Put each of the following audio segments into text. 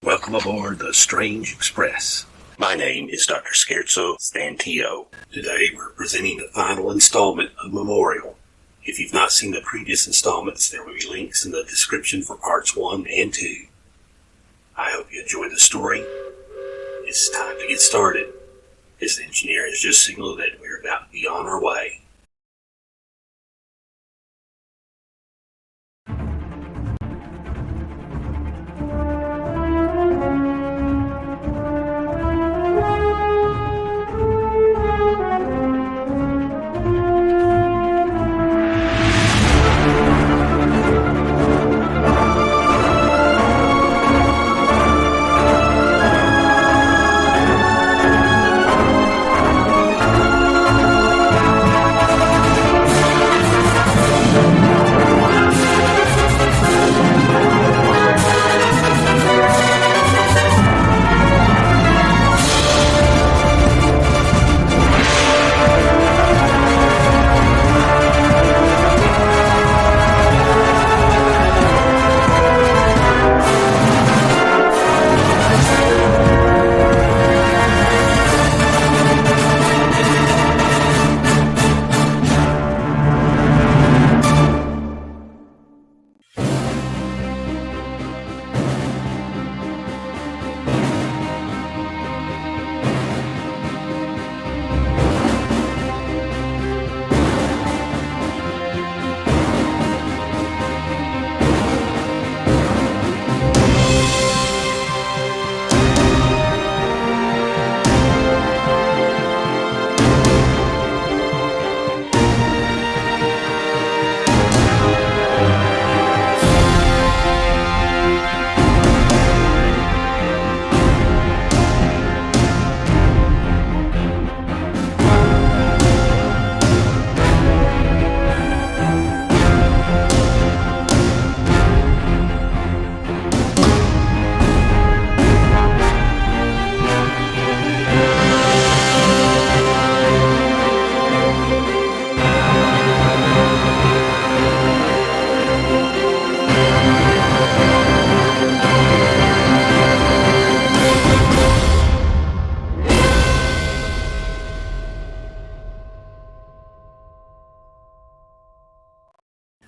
Welcome aboard the Strange Express. My name is Dr. Scherzo Stantio. Today we're presenting the final installment of Memorial. If you've not seen the previous installments, there will be links in the description for parts 1 and 2. I hope you enjoy the story. It's time to get started. This engineer has just signaled that we're about to be on our way.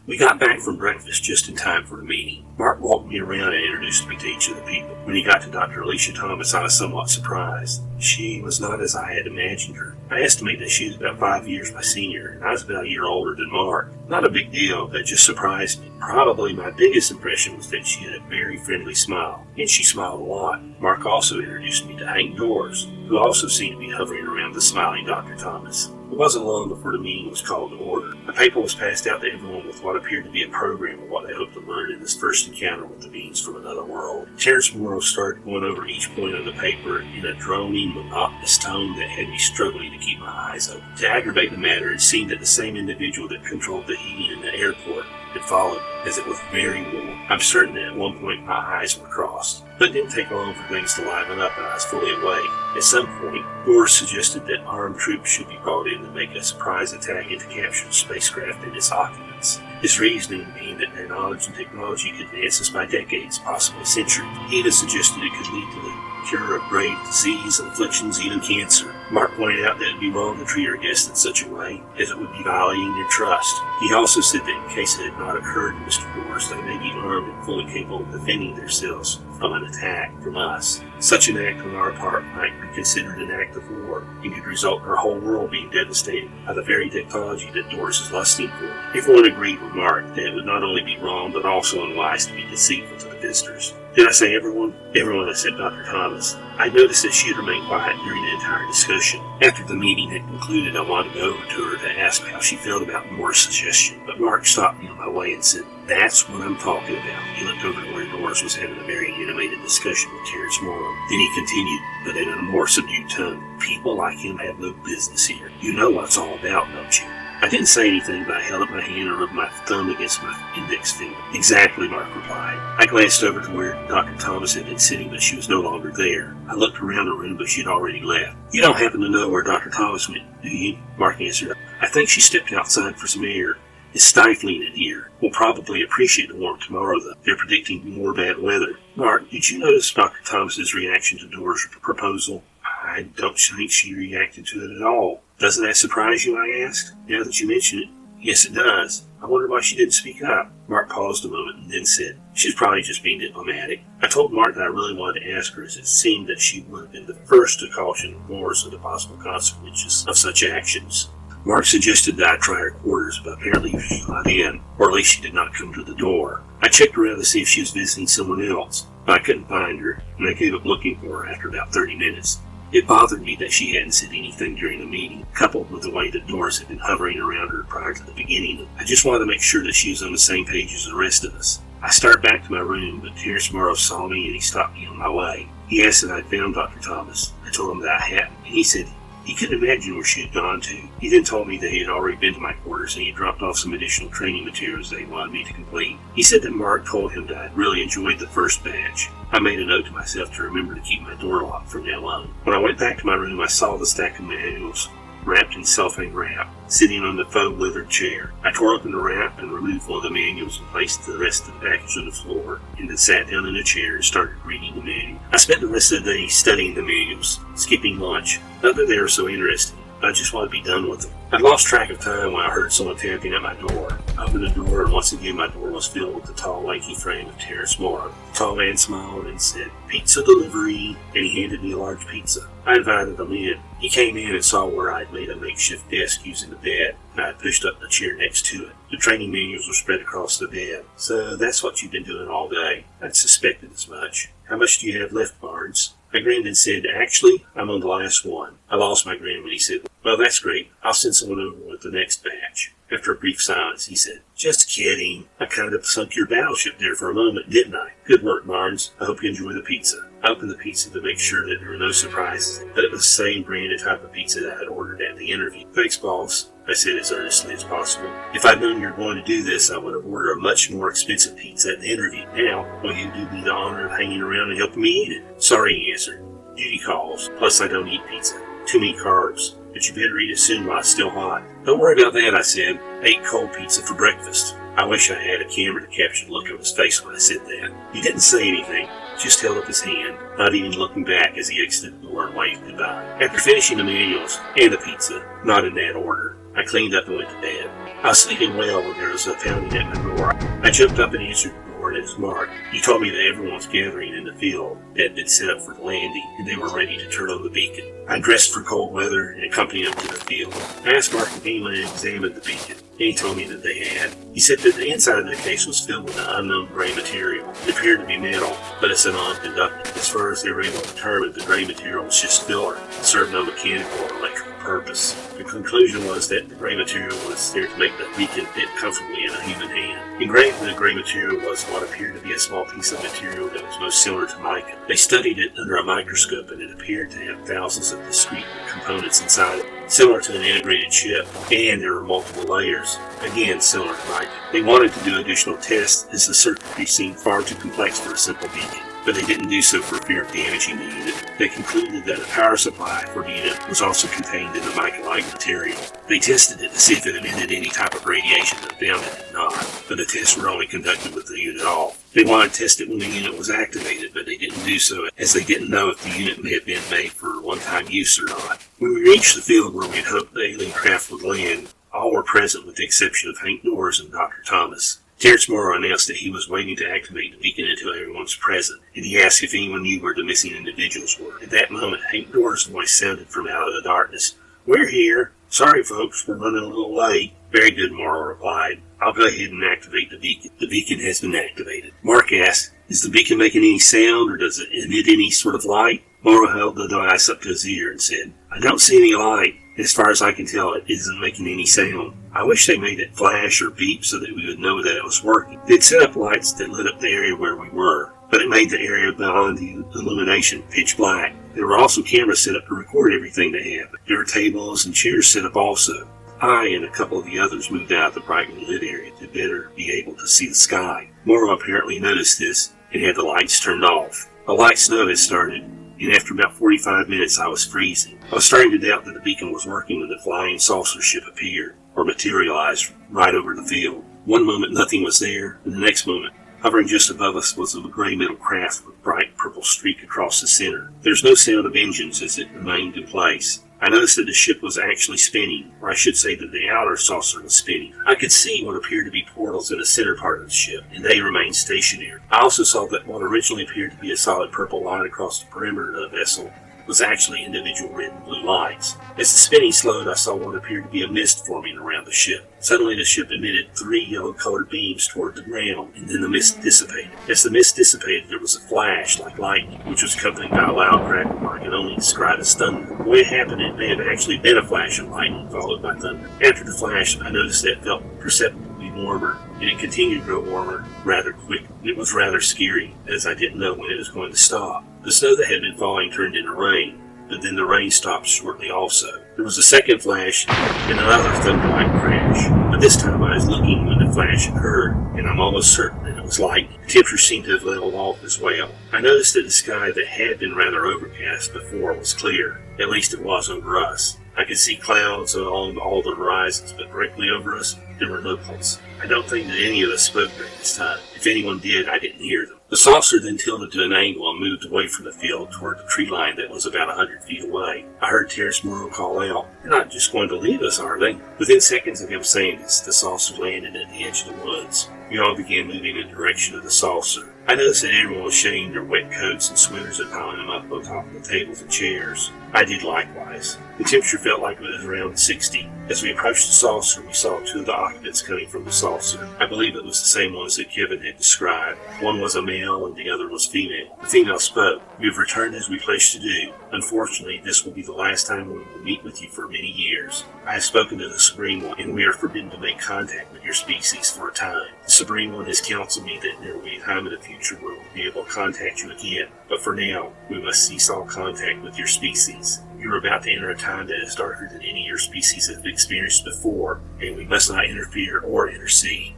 We got back from breakfast just in time for the meeting. Mark walked me around and introduced me to each of the people. When he got to Dr. Alicia Thomas, I was somewhat surprised. She was not as I had imagined her. I estimate that she was about 5 years my senior, and I was about a year older than Mark. Not a big deal, but just surprised me. Probably my biggest impression was that she had a very friendly smile, and she smiled a lot. Mark also introduced me to Hank Doors, who also seemed to be hovering around the smiling Dr. Thomas. It wasn't long before the meeting was called to order. A paper was passed out to everyone with what appeared to be a program of what they hoped to learn in this first encounter with the beings from another world. Terrence Morrow started going over each point of the paper in a droning, monotonous tone that had me struggling to keep my eyes open. To aggravate the matter, it seemed that the same individual that controlled the heating in the airport had followed, as it was very warm. I'm certain that at one point my eyes were crossed. But it didn't take long for things to liven up and I was fully awake. At some point, Doors suggested that armed troops should be brought in to make a surprise attack and to capture the spacecraft and its occupants. His reasoning being that their knowledge and technology could advance us by decades, possibly centuries. He even suggested it could lead to the cure of grave disease, afflictions, even cancer. Mark pointed out that it would be wrong to treat our guests in such a way, as it would be violating their trust. He also said that in case it had not occurred to Mr. Doors, they may be armed and fully capable of defending themselves from an attack from us. Such an act on our part might be considered an act of war, and could result in our whole world being devastated by the very technology that Doors is lusting for. Everyone agreed with Mark that it would not only be wrong, but also unwise to be deceitful to the visitors. Did I say everyone? Everyone except Dr. Thomas. I noticed that she had remained quiet during the entire discussion. After the meeting had concluded, I wanted to go over to her to ask how she felt about Moore's suggestion, but Mark stopped me on my way and said, "That's what I'm talking about." He looked over to where Doris was having a very animated discussion with Terrence Morrow. Then he continued, but in a more subdued tone, "People like him have no business here. You know what it's all about, don't you?" I didn't say anything, but I held up my hand and rubbed my thumb against my index finger. "Exactly," Mark replied. I glanced over to where Dr. Thomas had been sitting, but she was no longer there. I looked around the room, but she had already left. "You don't happen to know where Dr. Thomas went, do you?" Mark answered. "I think she stepped outside for some air. It's stifling in here. We'll probably appreciate the warmth tomorrow, though. They're predicting more bad weather." Mark, did you notice Dr. Thomas's reaction to Dora's proposal? I don't think she reacted to it at all. Doesn't that surprise you, I asked? Now that you mention it. Yes, it does. I wonder why she didn't speak up. Mark paused a moment and then said, she's probably just being diplomatic. I told Mark that I really wanted to ask her, as it seemed that she would have been the first to caution Morris of the possible consequences of such actions. Mark suggested that I try her quarters, but apparently she was not in, or at least she did not come to the door. I checked around to see if she was visiting someone else, but I couldn't find her, and I gave up looking for her after about 30 minutes. It bothered me that she hadn't said anything during the meeting, coupled with the way that Doris had been hovering around her prior to the beginning. I just wanted to make sure that she was on the same page as the rest of us. I started back to my room, but Terrence Morrow saw me and he stopped me on my way. He asked if I had found Dr. Thomas. I told him that I hadn't, and he said he couldn't imagine where she had gone to. He then told me that he had already been to my quarters and he had dropped off some additional training materials that he wanted me to complete. He said that Mark told him that I'd really enjoyed the first batch. I made a note to myself to remember to keep my door locked from now on. When I went back to my room, I saw the stack of manuals wrapped in cellophane wrap, sitting on the faux leather chair. I tore open the wrap and removed one of the manuals and placed the rest of the package on the floor, and then sat down in a chair and started reading the manual. I spent the rest of the day studying the manuals, skipping lunch. Not that they were so interesting, but I just wanted to be done with them. I'd lost track of time when I heard someone tapping at my door. I opened the door, and once again my door was filled with the tall, lanky frame of Terrence Morrow. The tall man smiled and said, "Pizza delivery," and he handed me a large pizza. I invited him in. He came in and saw where I had made a makeshift desk using the bed, and I had pushed up the chair next to it. The training manuals were spread across the bed. "So that's what you've been doing all day." I'd suspected as much. "How much do you have left, Barnes?" I grinned and said, "Actually, I'm on the last one." I lost my grin when he said, "Well, that's great. I'll send someone over with the next batch." After a brief silence, he said, "Just kidding. I kind of sunk your battleship there for a moment, didn't I? Good work, Barnes. I hope you enjoy the pizza." I opened the pizza to make sure that there were no surprises, but it was the same branded type of pizza that I had ordered at the interview. "Thanks, boss," I said as earnestly as possible. "If I'd known you were going to do this, I would have ordered a much more expensive pizza at the interview. Now, will you do me the honor of hanging around and helping me eat it?" "Sorry," he answered. "Duty calls. Plus, I don't eat pizza. Too many carbs. But you better eat it soon while it's still hot." "Don't worry about that," I said. "I ate cold pizza for breakfast." I wish I had a camera to capture the look on his face when I said that. He didn't say anything, just held up his hand, not even looking back as he exited the door and waved goodbye. After finishing the manuals and the pizza, not in that order, I cleaned up and went to bed. I was sleeping well when there was a pounding at my door. I jumped up and answered the door, and it was Mark. He told me that everyone was gathering in the field that had been set up for the landing, and they were ready to turn on the beacon. I dressed for cold weather and accompanied him to the field. I asked Mark if anyone had examined the beacon, and he told me that they had. He said that the inside of the case was filled with an unknown gray material. It appeared to be metal, but it's a non-conductor. As far as they were able to determine, the gray material was just filler. It served no mechanical or electrical purpose. The conclusion was that the gray material was there to make the beacon fit comfortably in a human hand. Engraved in the gray material was what appeared to be a small piece of material that was most similar to mica. They studied it under a microscope, and it appeared to have thousands of discrete components inside it, similar to an integrated chip, and there were multiple layers, again similar to mica. They wanted to do additional tests, as the circuitry seemed far too complex for a simple beacon, but they didn't do so for fear of damaging the unit. They concluded that a power supply for the unit was also contained in the mica-like material. They tested it to see if it emitted any type of radiation, but found it did not, but the tests were only conducted with the unit off. They wanted to test it when the unit was activated, but they didn't do so, as they didn't know if the unit may have been made for one-time use or not. When we reached the field where we had hoped the alien craft would land, all were present with the exception of Hank Norris and Dr. Thomas. Terrence Morrow announced that he was waiting to activate the beacon until everyone was present, and he asked if anyone knew where the missing individuals were. At that moment, Hank Norris' voice sounded from out of the darkness. "We're here. Sorry, folks, we're running a little late." "Very good," Morrow replied. "I'll go ahead and activate the beacon." The beacon has been activated. Mark asked, "Is the beacon making any sound, or does it emit any sort of light?" Morrow held the device up to his ear and said, "I don't see any light. As far as I can tell, it isn't making any sound. I wish they made it flash or beep so that we would know that it was working." They'd set up lights that lit up the area where we were, but it made the area beyond the illumination pitch black. There were also cameras set up to record everything that happened. There were tables and chairs set up also. I and a couple of the others moved out of the brightly lit area to better be able to see the sky. Morrow apparently noticed this and had the lights turned off. A light snow had started, and after about 45 minutes I was freezing. I was starting to doubt that the beacon was working when the flying saucer ship appeared, or materialized, right over the field. One moment nothing was there, and the next moment Hovering just above us was a gray metal craft with a bright purple streak across the center. There was no sound of engines as it remained in place. I noticed that the ship was actually spinning, or I should say that the outer saucer was spinning. I could see what appeared to be portals in the center part of the ship, and they remained stationary. I also saw that what originally appeared to be a solid purple line across the perimeter of the vessel was actually individual red and blue lines. As the spinning slowed, I saw what appeared to be a mist forming around the ship. Suddenly the ship emitted 3 yellow-colored beams toward the ground, and then the mist dissipated. As the mist dissipated, there was a flash like lightning, which was accompanied by a loud crackle I could only describe as thunder. The way it happened, it may have actually been a flash of lightning followed by thunder. After the flash, I noticed that it felt perceptibly warmer, and it continued to grow warmer rather quickly. It was rather scary, as I didn't know when it was going to stop. The snow that had been falling turned into rain, but then the rain stopped shortly also. There was a second flash and another thunder-like crash, but this time I was looking when the flash occurred, and I'm almost certain that it was lightning. The temperature seemed to have leveled off as well. I noticed that the sky that had been rather overcast before was clear. At least it was over us. I could see clouds along all the horizons, but directly over us, there were no clouds. I don't think that any of us spoke during this time. If anyone did, I didn't hear them. The saucer then tilted to an angle and moved away from the field toward the tree line that was about 100 feet away. I heard Terrence Morrow call out, "They're not just going to leave us, are they?" Within seconds of him saying this, the saucer landed at the edge of the woods. We all began moving in the direction of the saucer. I noticed that everyone was shading their wet coats and sweaters and piling them up on top of the tables and chairs. I did likewise. The temperature felt like it was around 60. As we approached the saucer, we saw 2 of the occupants coming from the saucer. I believe it was the same ones that Kevin had described. One was a male and the other was female. The female spoke. "We have returned as we pledged to do. Unfortunately, this will be the last time we will meet with you for many years. I have spoken to the Supreme One, and we are forbidden to make contact with your species for a time. The Supreme One has counseled me that there will be a time in the future where we'll be able to contact you again, but for now, we must cease all contact with your species. You're about to enter a time that is darker than any your species have experienced before, and we must not interfere or intercede."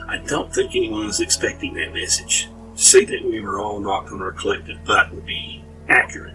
I don't think anyone was expecting that message. To say that we were all knocked on our collective butt would be accurate.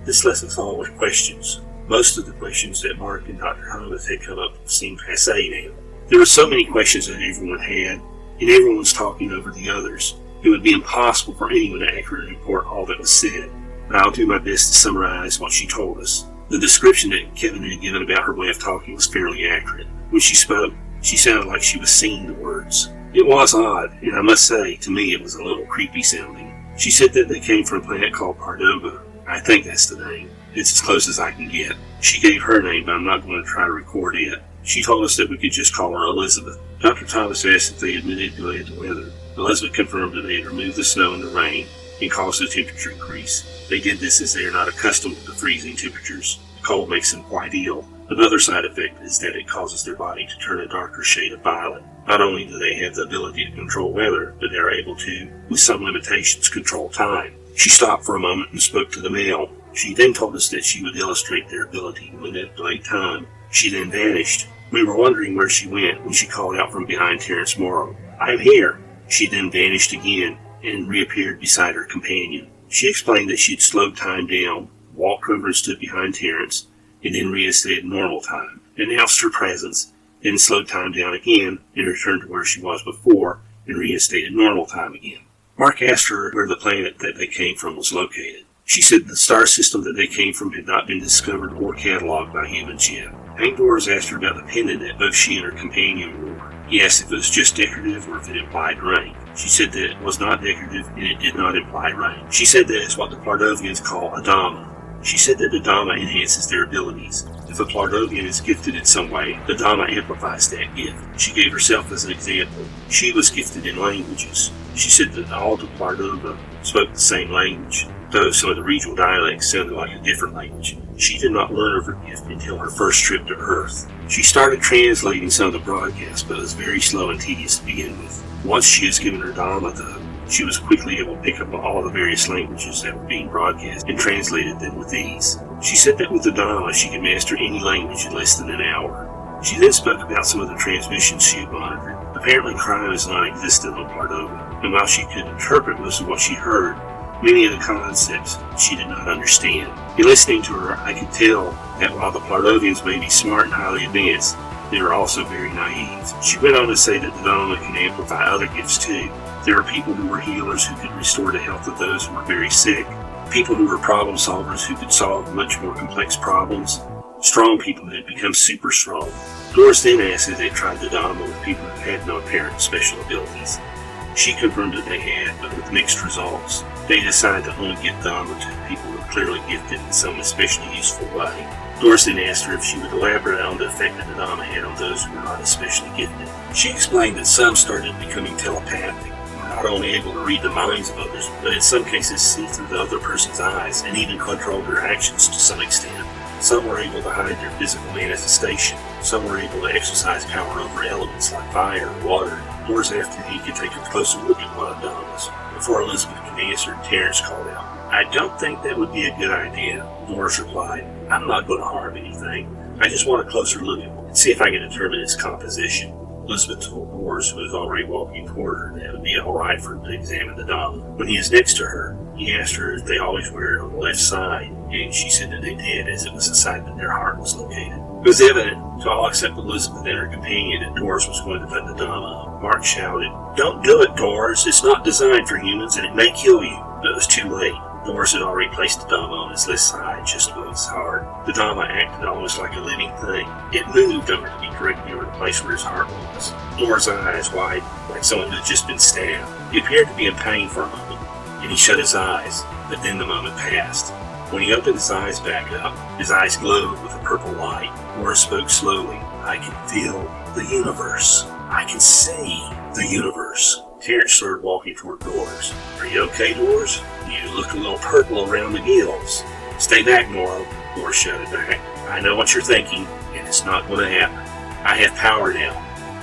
This left us all with questions. Most of the questions that Mark and Dr. Thomas had come up with seemed passé now. There were so many questions that everyone had, and everyone was talking over the others. It would be impossible for anyone to accurately report all that was said, but I'll do my best to summarize what she told us. The description that Kevin had given about her way of talking was fairly accurate. When she spoke, she sounded like she was singing the words. It was odd, and I must say, to me it was a little creepy sounding. She said that they came from a planet called Pardova. I think that's the name. It's as close as I can get. She gave her name, but I'm not going to try to record it. She told us that we could just call her Elizabeth. Dr. Thomas asked if they had manipulated the weather. Elizabeth confirmed that they had removed the snow and the rain and caused the temperature increase. They did this as they are not accustomed to the freezing temperatures. The cold makes them quite ill. Another side effect is that it causes their body to turn a darker shade of violet. Not only do they have the ability to control weather, but they are able to, with some limitations, control time. She stopped for a moment and spoke to the male. She then told us that she would illustrate their ability to manipulate time. She then vanished. We were wondering where she went when she called out from behind Terrence Morrow, "I'm here." She then vanished again and reappeared beside her companion. She explained that she had slowed time down, walked over and stood behind Terrence, and then reinstated normal time, announced her presence, then slowed time down again and returned to where she was before and reinstated normal time again. Mark asked her where the planet that they came from was located. She said the star system that they came from had not been discovered or cataloged by humans yet. Hank Doors asked her about the pendant that both she and her companion wore. He asked if it was just decorative or if it implied rank. She said that it was not decorative and it did not imply rank. She said that it's what the Pardovians call a Dhamma. She said that the Dhamma enhances their abilities. If a Pardovian is gifted in some way, the Dhamma amplifies that gift. She gave herself as an example. She was gifted in languages. She said that all the Pardova spoke the same language, though some of the regional dialects sounded like a different language. She did not learn of her gift until her first trip to Earth. She started translating some of the broadcasts, but it was very slow and tedious to begin with. Once she was given her Dhamma, though, she was quickly able to pick up all the various languages that were being broadcast and translated them with ease. She said that with the Dhamma, she could master any language in less than an hour. She then spoke about some of the transmissions she had monitored. Apparently crime is non-existent on Pardova, and while she could interpret most of what she heard, many of the concepts she did not understand. In listening to her, I could tell that while the Pardovians may be smart and highly advanced, they are also very naive. She went on to say that the Dhamma can amplify other gifts too. There were people who were healers who could restore the health of those who were very sick, people who were problem solvers who could solve much more complex problems, strong people who had become super strong. Doris then asked if they tried the Dharma with people who had no apparent special abilities. She confirmed that they had, but with mixed results. They decided to only give Dharma to people who were clearly gifted in some especially useful way. Doris then asked her if she would elaborate on the effect that the Dharma had on those who were not especially gifted. She explained that some started becoming telepathic, not only able to read the minds of others, but in some cases see through the other person's eyes and even control their actions to some extent. Some were able to hide their physical manifestation. Some were able to exercise power over elements like fire or water. Doris asked if he could take a closer look at one of Dharma's. Before Elizabeth could answer, Terence called out, "I don't think that would be a good idea." Doris replied, "I'm not going to harm anything. I just want a closer look at it and see if I can determine its composition." Elizabeth told Doris, who was already walking toward her, that it would be all right for him to examine the Dharma. When he was next to her, he asked her if they always wear it on the left side, and she said that they did, as it was the side that their heart was located. It was evident to all except Elizabeth and her companion that Doris was going to put the Dharma up. Mark shouted, "Don't do it, Doris. It's not designed for humans, and it may kill you." But it was too late. Doris had already placed the Dharma on his left side, just above his heart. The Dharma acted almost like a living thing. It moved over to be directly over the place where his heart was. Doris' eyes wide, like someone who had just been stabbed. He appeared to be in pain for a moment, and he shut his eyes, but then the moment passed. When he opened his eyes back up, his eyes glowed with a purple light. Doris spoke slowly. "I can feel the universe. I can see the universe." Terence started walking toward Doris. "Are you okay, Doris? You look a little purple around the gills." "Stay back, Morrow," Doris shouted back. "I know what you're thinking, and it's not going to happen. I have power now,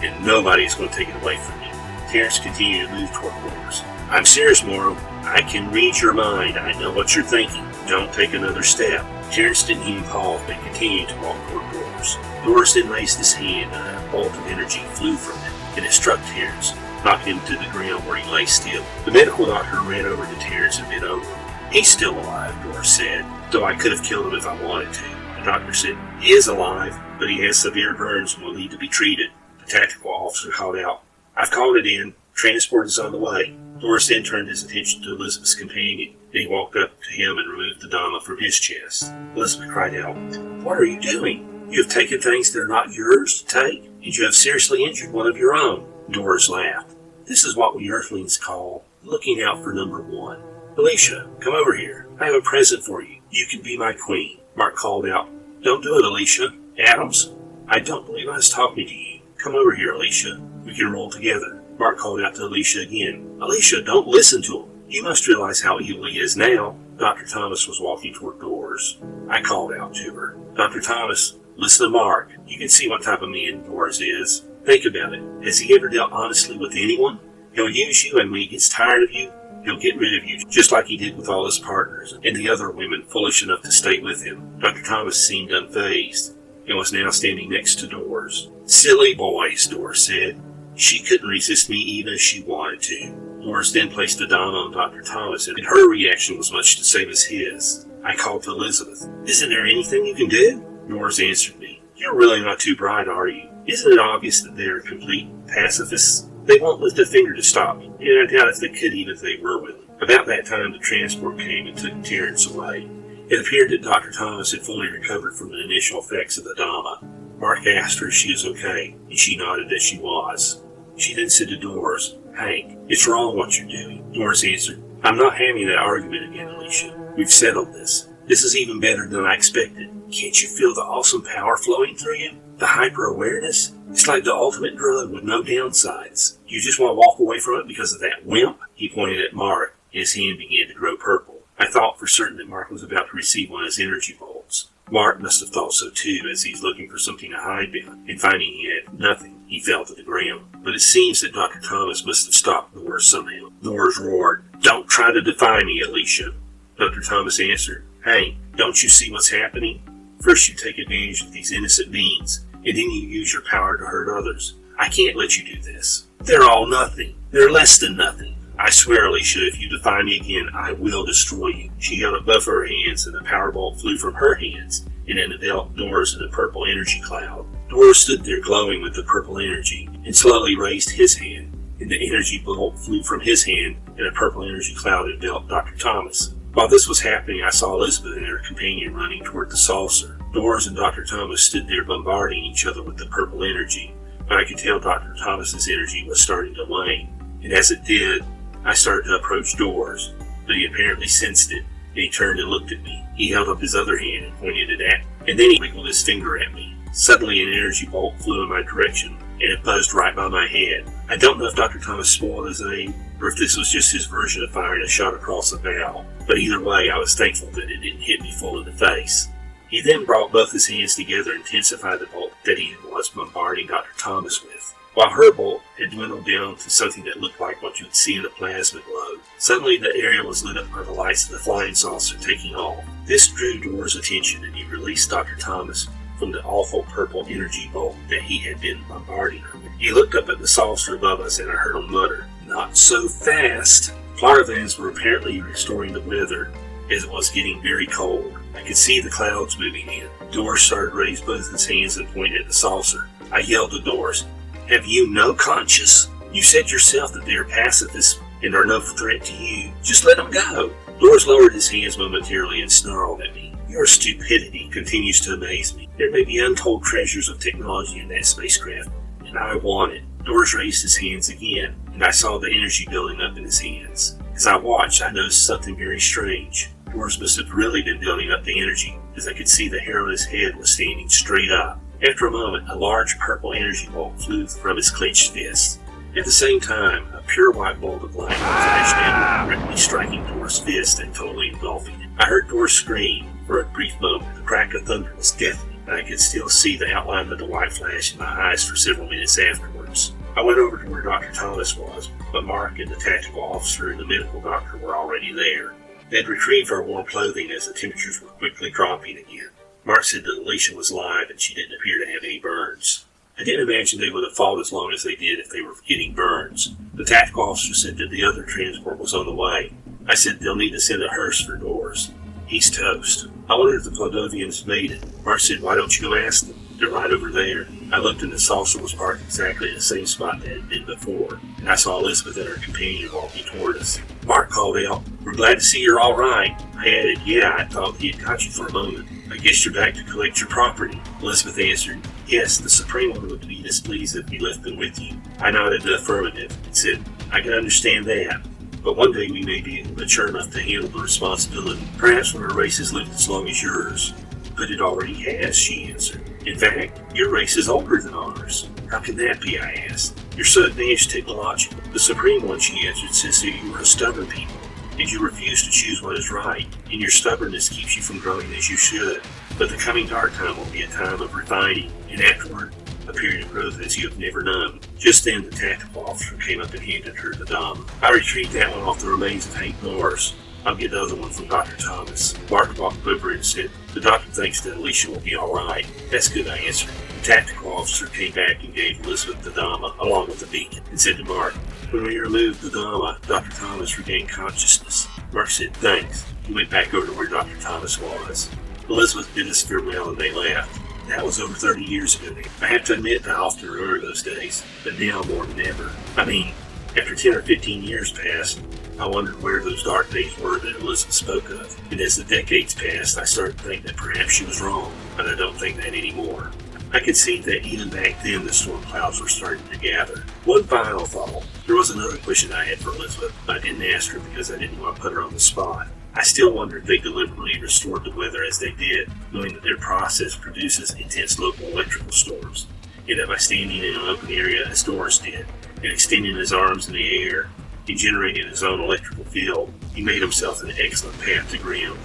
and nobody's going to take it away from me." Terence continued to move toward Doris. "I'm serious, Morrow. I can read your mind. I know what you're thinking. Don't take another step." Terence didn't even pause, but continued to walk toward Doris. Doris then raised his hand, and a bolt of energy flew from it, and it struck Terence, knocking him to the ground where he lay still. The medical doctor ran over to Terence and bent over him. "He's still alive," Doris said, "though I could have killed him if I wanted to." The doctor said, "He is alive, but he has severe burns and will need to be treated." The tactical officer called out, "I've called it in. Transport is on the way." Doris then turned his attention to Elizabeth's companion. Then he walked up to him and removed the Dharma from his chest. Elizabeth cried out, "What are you doing? You have taken things that are not yours to take, and you have seriously injured one of your own." Doris laughed. "This is what we Earthlings call looking out for number one. Alicia, come over here. I have a present for you. You can be my queen." Mark called out, "Don't do it, Alicia. Adams, I don't believe I was talking to you. Come over here, Alicia. We can roll together." Mark called out to Alicia again, "Alicia, don't listen to him. You must realize how evil he is now." Dr. Thomas was walking toward Doris. I called out to her, "Dr. Thomas, listen to Mark. You can see what type of man Doris is. Think about it. Has he ever dealt honestly with anyone? He'll use you, and when he gets tired of you, he'll get rid of you, just like he did with all his partners and the other women foolish enough to stay with him." Dr. Thomas seemed unfazed and was now standing next to Doris. "Silly boys," Doris said. "She couldn't resist me even if she wanted to." Doris then placed the Dharma on Dr. Thomas, and her reaction was much the same as his. I called to Elizabeth, "Isn't there anything you can do?" Doris answered me, "You're really not too bright, are you? Isn't it obvious that they're complete pacifists? They won't lift a finger to stop me, and I doubt if they could even if they were willing." About that time, the transport came and took Terence away. It appeared that Dr. Thomas had fully recovered from the initial effects of the Dharma. Mark asked her if she was okay, and she nodded that she was. She then said to Doris, "Hank, it's wrong what you're doing." Doris answered, "I'm not having that argument again, Alicia. We've settled this. This is even better than I expected. Can't you feel the awesome power flowing through you? The hyper-awareness? It's like the ultimate drug with no downsides. You just want to walk away from it because of that wimp?" He pointed at Mark, and his hand began to grow purple. I thought for certain that Mark was about to receive one of his energy bolts. Mark must have thought so too, as he's looking for something to hide behind, and finding he had nothing, he fell to the ground. But it seems that Dr. Thomas must have stopped Doris somehow. Doris roared, "Don't try to defy me, Alicia." Dr. Thomas answered, "Hey, don't you see what's happening? First you take advantage of these innocent beings, and then you use your power to hurt others. I can't let you do this. They're all nothing. They're less than nothing. I swear, Alicia, if you defy me again, I will destroy you." She held up both her hands, and the power bolt flew from her hands and enveloped Doris in a purple energy cloud. Doris stood there glowing with the purple energy and slowly raised his hand. and the energy bolt flew from his hand, and a purple energy cloud enveloped Dr. Thomas. While this was happening, I saw Elizabeth and her companion running toward the saucer. Doris and Dr. Thomas stood there bombarding each other with the purple energy, but I could tell Dr. Thomas's energy was starting to wane, and as it did, I started to approach Doris, but he apparently sensed it, and he turned and looked at me. He held up his other hand and pointed it at me, and then he wiggled his finger at me. Suddenly an energy bolt flew in my direction, and it buzzed right by my head. I don't know if Dr. Thomas spoiled his aim, or if this was just his version of firing a shot across the bow, but either way I was thankful that it didn't hit me full in the face. He then brought both his hands together and intensified the bolt that he was bombarding Dr. Thomas with. While her bolt had dwindled down to something that looked like what you would see in a plasma globe, suddenly the area was lit up by the lights of the flying saucer taking off. This drew Doris' attention, and he released Dr. Thomas from the awful purple energy bolt that he had been bombarding her with. He looked up at the saucer above us, and I heard him mutter, "Not so fast." Flyer vans were apparently restoring the weather, as it was getting very cold. I could see the clouds moving in. Doris started to raise both his hands and point at the saucer. I yelled to Doris, "Have you no conscience? You said yourself that they are pacifists and are no threat to you. Just let them go." Doris lowered his hands momentarily and snarled at me. "Your stupidity continues to amaze me. There may be untold treasures of technology in that spacecraft, and I want it." Doris raised his hands again, and I saw the energy building up in his hands. As I watched, I noticed something very strange. Doris must have really been building up the energy, as I could see the hair on his head was standing straight up. After a moment, a large purple energy bolt flew from his clenched fist. At the same time, a pure white bolt of light flashed down, directly striking Doris' fist and totally engulfing it. I heard Doris scream. For a brief moment, the crack of thunder was deafening, and I could still see the outline of the white flash in my eyes for several minutes afterwards. I went over to where Dr. Thomas was, but Mark and the tactical officer and the medical doctor were already there. They had retrieved our warm clothing as the temperatures were quickly dropping again. Mark said that Alicia was live and she didn't appear to have any burns. I didn't imagine they would have fought as long as they did if they were getting burns. The tactical officer said that the other transport was on the way. I said they'll need to send a hearse for Doris. He's toast. I wondered if the Clodovians made it. Mark said, "Why don't you go ask them? They're right over there." I looked and the saucer was parked exactly at the same spot that it had been before, and I saw Elizabeth and her companion walking toward us. Mark called out, "We're glad to see you're all right." I added, "Yeah, I thought he had caught you for a moment. I guess you're back to collect your property." Elizabeth answered, "Yes, the Supreme One would be displeased if we left them with you." I nodded the affirmative and said, "I can understand that, but one day we may be mature enough to handle the responsibility. Perhaps when our race has lived as long as yours." "But it already has," she answered. "In fact, your race is older than ours." "How can that be?" I asked. "You're so advanced technologically." "The Supreme One," she answered, "says that you are a stubborn people, and you refuse to choose what is right, and your stubbornness keeps you from growing as you should. But the coming dark time will be a time of refining, and afterward, a period of growth as you have never known." Just then, the tactical officer came up and handed her the Dama. "I retrieved that one off the remains of Hank Norris. I'll get the other one from Dr. Thomas." Mark walked over and said, "The doctor thinks that Alicia will be all right." "That's good," I answered. The tactical officer came back and gave Elizabeth the Dama, along with the beacon, and said to Mark, "When we removed the Dama, Dr. Thomas regained consciousness." Mark said, "Thanks." He went back over to where Dr. Thomas was. Elizabeth bid us farewell and they left. That was over 30 years ago. I have to admit that I often remember those days, but now more than ever. I mean, after 10 or 15 years passed, I wondered where those dark days were that Elizabeth spoke of. And as the decades passed, I started to think that perhaps she was wrong, but I don't think that anymore. I could see that even back then the storm clouds were starting to gather. One final thought. There was another question I had for Elizabeth, but I didn't ask her because I didn't want to put her on the spot. I still wonder if they deliberately restored the weather as they did, knowing that their process produces intense local electrical storms. Yet by standing in an open area as Doris did, and extending his arms in the air, and generating his own electrical field, he made himself an excellent path to ground.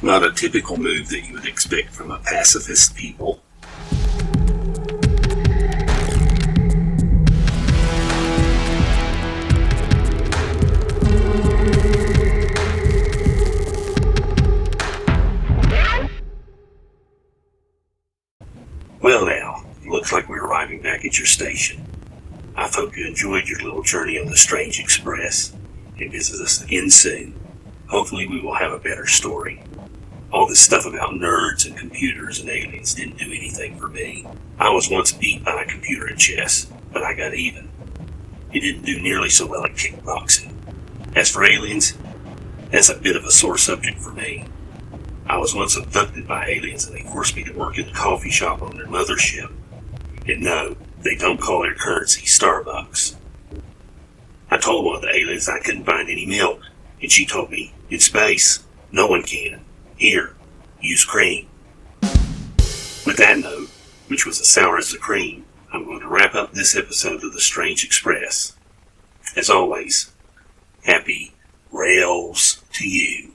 Not a typical move that you would expect from a pacifist people. Well now, it looks like we're arriving back at your station. I hope you enjoyed your little journey on the Strange Express, and visit us again soon. Hopefully we will have a better story. All this stuff about nerds and computers and aliens didn't do anything for me. I was once beat by a computer at chess, but I got even. he didn't do nearly so well at kickboxing. As for aliens, that's a bit of a sore subject for me. I was once abducted by aliens and they forced me to work in the coffee shop on their mothership. And no, they don't call their currency Starbucks. I told one of the aliens I couldn't find any milk, and she told me, in space, no one can. Here, use cream. With that note, which was as sour as the cream, I'm going to wrap up this episode of The Strange Express. As always, happy rails to you.